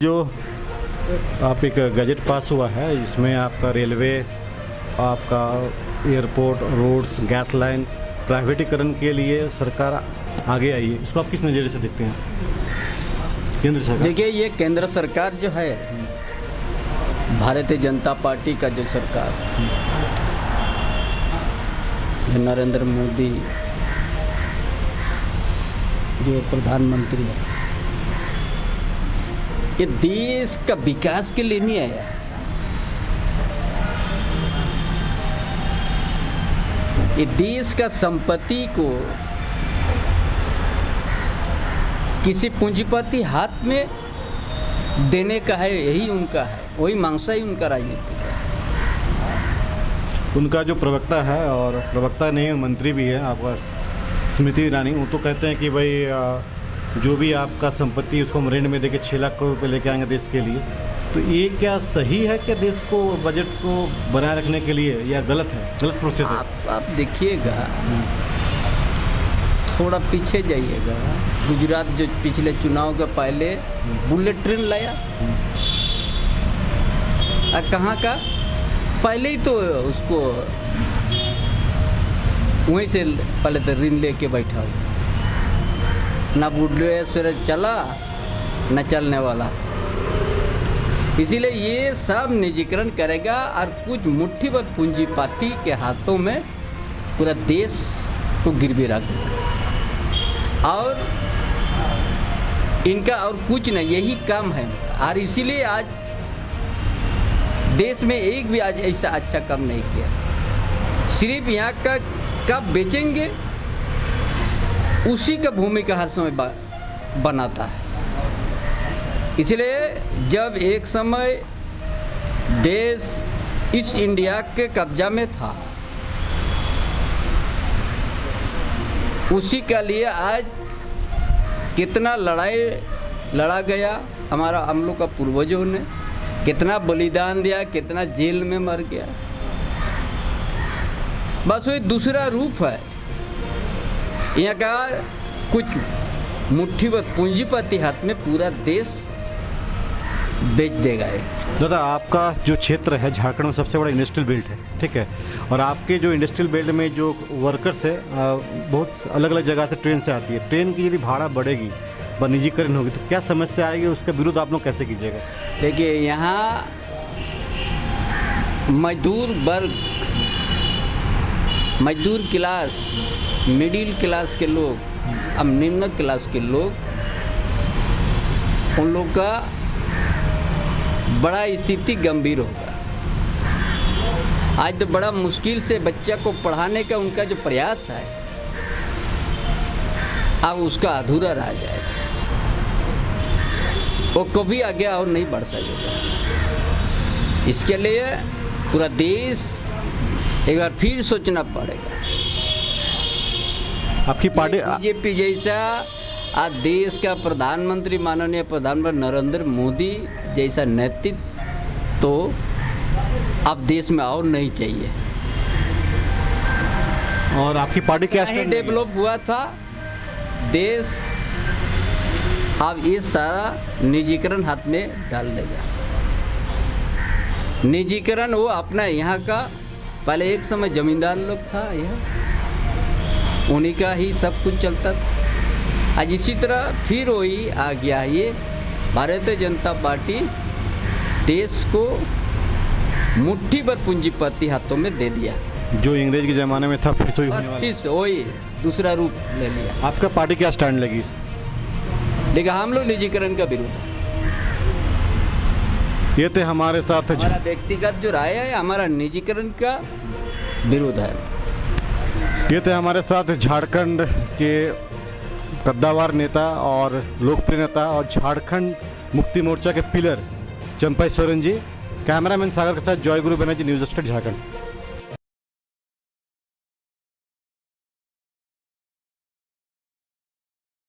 जो आप एक गजट पास हुआ है इसमें आपका रेलवे, आपका एयरपोर्ट, रोड्स, गैस लाइन प्राइवेटीकरण के लिए सरकार आगे आई है, इसको आप किस नज़रिए से देखते हैं? केंद्र सरकार, देखिए ये केंद्र सरकार जो है, भारतीय जनता पार्टी का जो सरकार, नरेंद्र मोदी जो प्रधानमंत्री है, ये देश का विकास के लिए नहीं आया। ये देश का संपत्ति को किसी पूंजीपति हाथ में देने का है, यही उनका है, वही मांगसा ही उनका राजनीति है। उनका जो प्रवक्ता है, और प्रवक्ता नहीं मंत्री भी है आपका स्मृति ईरानी, वो तो कहते हैं कि भाई जो भी आपका संपत्ति उसको हम ऋण में देके 6 लाख करोड़ रुपये लेके आएंगे देश के लिए। तो ये क्या सही है कि देश को बजट को बनाए रखने के लिए, या गलत है, गलत प्रोसेस है? आप देखिएगा, थोड़ा पीछे जाइएगा, गुजरात जो पिछले चुनाव के पहले बुलेट ट्रेन लाया, कहाँ का पहले ही तो उसको वहीं से पहले तो ऋण लेके बैठा हो, ना बुलेट चला न चलने वाला। इसीलिए ये सब निजीकरण करेगा और कुछ मुट्ठीभर पूंजीपति के हाथों में पूरा देश को गिरवी रख देगा, और इनका और कुछ नहीं, यही काम है। और इसीलिए आज देश में एक भी आज ऐसा अच्छा काम नहीं किया। सिर्फ यहाँ का कब बेचेंगे उसी का भूमिका हाथों में बनाता है। इसलिए जब एक समय देश ईस्ट इंडिया के कब्जा में था, उसी के लिए आज कितना लड़ाई लड़ा गया, हमारा हम लोग का पूर्वजों ने कितना बलिदान दिया, कितना जेल में मर गया। बस वही दूसरा रूप है यहाँ का, कुछ मुट्ठीभर पूंजीपति हाथ में पूरा देश बेच देगा। दादा, आपका जो क्षेत्र है झारखंड में सबसे बड़ा इंडस्ट्रियल बेल्ट है, ठीक है, और आपके जो इंडस्ट्रियल बेल्ट में जो वर्कर्स है बहुत अलग अलग जगह से ट्रेन से आती है। ट्रेन की यदि भाड़ा बढ़ेगी, निजीकरण होगी, तो क्या समस्या आएगी, उसका विरोध आप लोग कैसे कीजिएगा? देखिए यहाँ मजदूर वर्ग, मजदूर क्लास, मिडिल क्लास के लोग, अब निम्न क्लास के लोग, उन लोग का बड़ा स्थिति गंभीर होगा। आज तो बड़ा मुश्किल से बच्चा को पढ़ाने का उनका जो प्रयास है, अब उसका अधूरा रह जाएगा, वो कभी आगे और नहीं बढ़ सकेगा। इसके लिए पूरा देश एक बार फिर सोचना पड़ेगा। आपकी पार्टी बीजेपी जैसा आज देश का प्रधानमंत्री, माननीय प्रधानमंत्री नरेंद्र मोदी जैसा नेतृत्व तो अब देश में और नहीं चाहिए। और आपकी पार्टी क्या डेवलप हुआ था देश, अब ये सारा निजीकरण हाथ में डाल देगा। निजीकरण वो अपना यहाँ का, पहले एक समय जमींदार लोग था, यह उन्हीं का ही सब कुछ चलता था। आज इसी तरह फिर वही आ गया। ये भारतीय जनता पार्टी देश को मुट्ठीभर पूंजीपति हाथों में दे दिया। जो अंग्रेज के ज़माने में था फिर से वही दूसरा रूप ले लिया। आपका पार्टी क्या स्टैंड लगी? लेकिन हम लोग निजीकरण का विरोध है। ये थे हमारे साथ, हमारा व्यक्तिगत जो राय है, हमारा निजीकरण का विरोध है। ये थे हमारे साथ झारखंड के कद्दावर नेता और लोकप्रिय नेता और झारखंड मुक्ति मोर्चा के पिलर चंपा सोरेन जी। कैमरामैन सागर के साथ जॉय गुरु बनर्जी, न्यूज़ स्टेट झारखंड।